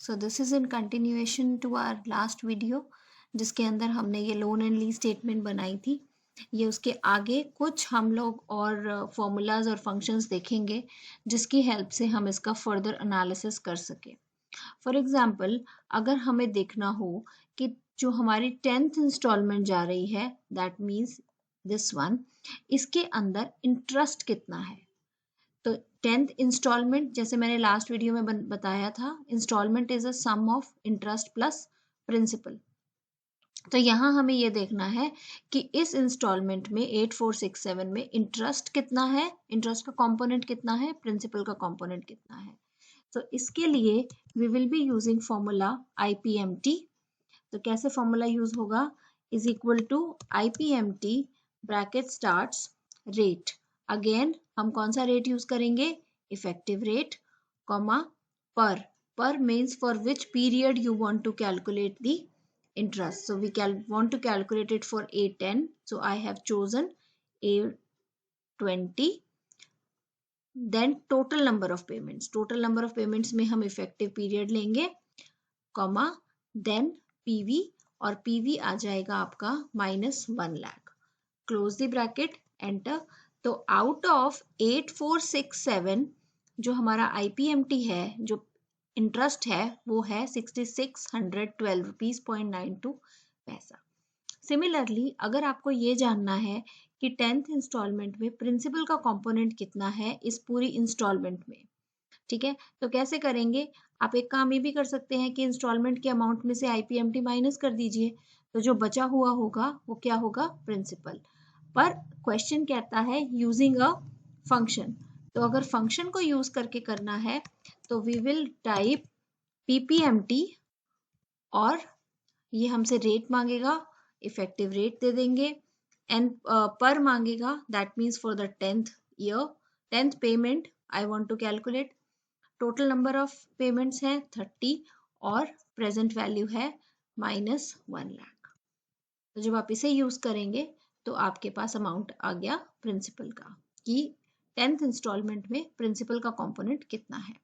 So this is in continuation to our last video जिसके अंदर हमने ये लोन एंड लीज स्टेटमेंट बनाई थी। ये उसके आगे कुछ हम लोग और फॉर्मूलाज और फंक्शंस देखेंगे जिसकी हेल्प से हम इसका फर्दर एनालिसिस कर सके। फॉर एग्जाम्पल, अगर हमें देखना हो कि जो हमारी 10th इंस्टॉलमेंट जा रही है, दैट मीन्स दिस वन, इसके अंदर इंटरेस्ट कितना है। तो 10th इंस्टॉलमेंट, जैसे मैंने लास्ट वीडियो में बताया था, installment is a sum of interest plus principal. तो यहाँ हमें ये देखना है कि इस इंस्टॉलमेंट में 8467 में इंटरेस्ट कितना है, इंटरेस्ट का कंपोनेंट कितना है, प्रिंसिपल का कंपोनेंट कितना है। तो इसके लिए we will be using formula IPMT। तो कैसे फॉर्मूला यूज होगा, is equal to IPMT bracket starts rate. Again हम कौन सा रेट यूज करेंगे, effective rate, comma per means for which period you want to calculate the interest. So we want to calculate it for A10. So I have chosen A20. Then total number of payments. Total number of payments में हम effective period लेंगे, comma, then PV, और PV आ जाएगा आपका -1 lakh. Close the bracket, enter. तो out of 8467 जो हमारा IPMT है, जो इंटरेस्ट है, वो है 6612 रुपीज 0.92 पैसा। सिमिलरली अगर आपको ये जानना है कि 10th इंस्टॉलमेंट में प्रिंसिपल का कंपोनेंट कितना है इस पूरी इंस्टॉलमेंट में, ठीक है, तो कैसे करेंगे, आप एक काम ये भी कर सकते हैं कि इंस्टॉलमेंट के अमाउंट में से IPMT माइनस कर दीजिए, तो जो बचा हुआ होगा वो क्या होगा, प्रिंसिपल। पर क्वेश्चन कहता है यूजिंग अ फंक्शन, तो अगर फंक्शन को यूज करके करना है तो वी विल टाइप PPMT, और ये हमसे रेट मांगेगा, इफेक्टिव रेट दे देंगे, एंड पर मांगेगा, that means for the 10th year, 10th payment I want to calculate. Total number of payments है 30 और प्रेजेंट वैल्यू है -1 लाख। तो जब आप इसे यूज करेंगे तो आपके पास अमाउंट आ गया प्रिंसिपल का, कि 10th इंस्टॉलमेंट में प्रिंसिपल का कंपोनेंट कितना है।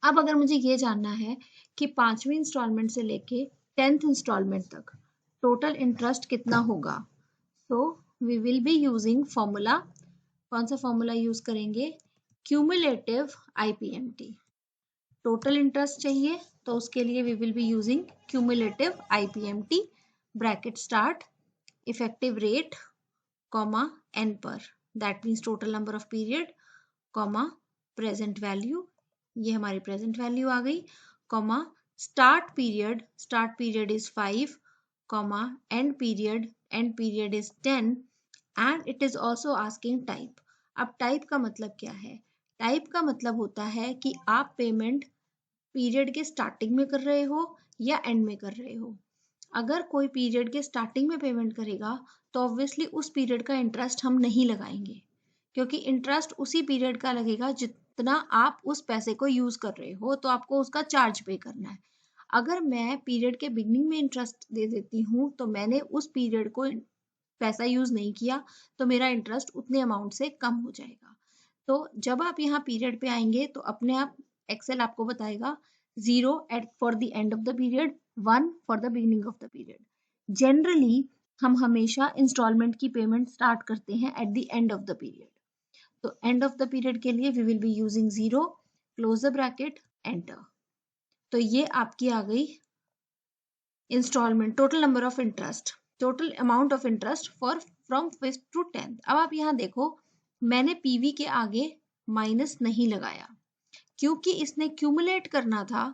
अब अगर मुझे ये जानना है कि 5वीं इंस्टॉलमेंट से लेके 10th इंस्टॉलमेंट तक टोटल इंटरेस्ट कितना होगा, so we will be using formula, कौन सा फॉर्मूला यूज करेंगे, क्यूमुलेटिव IPMT। टोटल इंटरेस्ट चाहिए तो उसके लिए we will be using cumulative IPMT bracket start effective rate, comma, n per, that means total number of period, comma, present value, ये हमारी present value आ गई, comma, start period is 5, comma, end period is 10, and it is also asking type. अब type का मतलब क्या है, type का मतलब होता है कि आप पेमेंट पीरियड के स्टार्टिंग में कर रहे हो या एंड में कर रहे हो। अगर कोई पीरियड के स्टार्टिंग में पेमेंट करेगा तो ऑब्वियसली उस पीरियड का इंटरेस्ट हम नहीं लगाएंगे, क्योंकि इंटरेस्ट उसी पीरियड का लगेगा जितना आप उस पैसे को यूज कर रहे हो, तो आपको उसका चार्ज पे करना है। अगर मैं पीरियड के बिगनिंग में इंटरेस्ट दे देती हूँ तो मैंने उस पीरियड को पैसा यूज नहीं किया, तो मेरा इंटरेस्ट उतने अमाउंट से कम हो जाएगा। तो जब आप यहाँ पीरियड पे आएंगे तो अपने आप एक्सेल आपको बताएगा 0 at for the end of the period, 1 for the beginning of the period. Generally हम हमेशा इंस्टॉलमेंट की पेमेंट स्टार्ट करते हैं at the end of the period. तो एंड ऑफ द पीरियड के लिए we will be using 0, close the bracket, enter. तो ये आपकी आ गई installment, total number of interest, total amount of interest for from 5th to 10th। अब आप यहाँ देखो, मैंने PV के आगे माइनस नहीं लगाया क्योंकि इसने क्यूमुलेट करना था,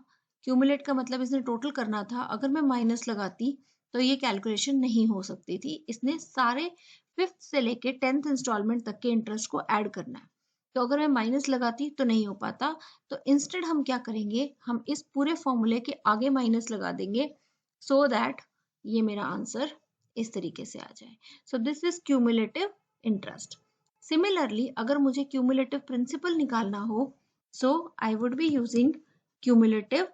क्यूमुलेट का मतलब इसने टोटल करना था। अगर मैं माइनस लगाती तो ये कैलकुलेशन नहीं हो सकती थी, इसने सारे 5th से लेके 10th इंस्टॉलमेंट तक के इंटरेस्ट को ऐड करना है, तो अगर मैं माइनस लगाती तो नहीं हो पाता। तो इंस्टेड हम क्या करेंगे, हम इस पूरे फॉर्मूले के आगे माइनस लगा देंगे, सो दैट ये मेरा आंसर इस तरीके से आ जाए। So this is cumulative interest. Similarly अगर मुझे क्यूमुलेटिव प्रिंसिपल निकालना हो, so I would be using cumulative,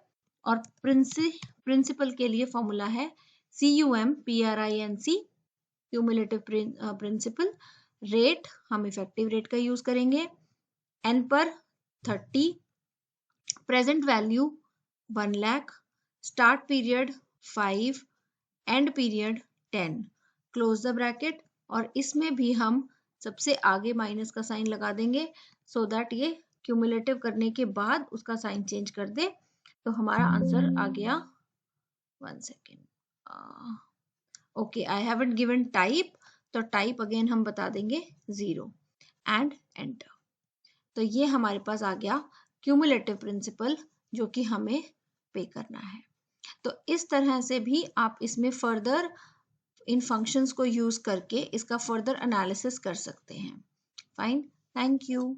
और प्रिंसिपल के लिए फॉर्मूला है CUMPRINC, क्यूमुलेटिव प्रिंसिपल। रेट हम इफेक्टिव रेट का यूज करेंगे, n per 30, present value 1 lakh, start period 5, end period 10, close the bracket, और इसमें भी हम सबसे आगे माइनस का साइन लगा देंगे सो दैट ये क्यूमुलेटिव करने के बाद उसका साइन चेंज कर दे। तो हमारा आंसर आ गया, 1 second, okay I haven't given type, तो टाइप अगेन हम बता देंगे 0 एंड एंटर। तो ये हमारे पास आ गया क्यूमुलेटिव प्रिंसिपल जो कि हमें पे करना है। तो इस तरह से भी आप इसमें फर्दर इन फंक्शंस को यूज करके इसका फर्दर एनालिसिस कर सकते हैं। Fine, thank you.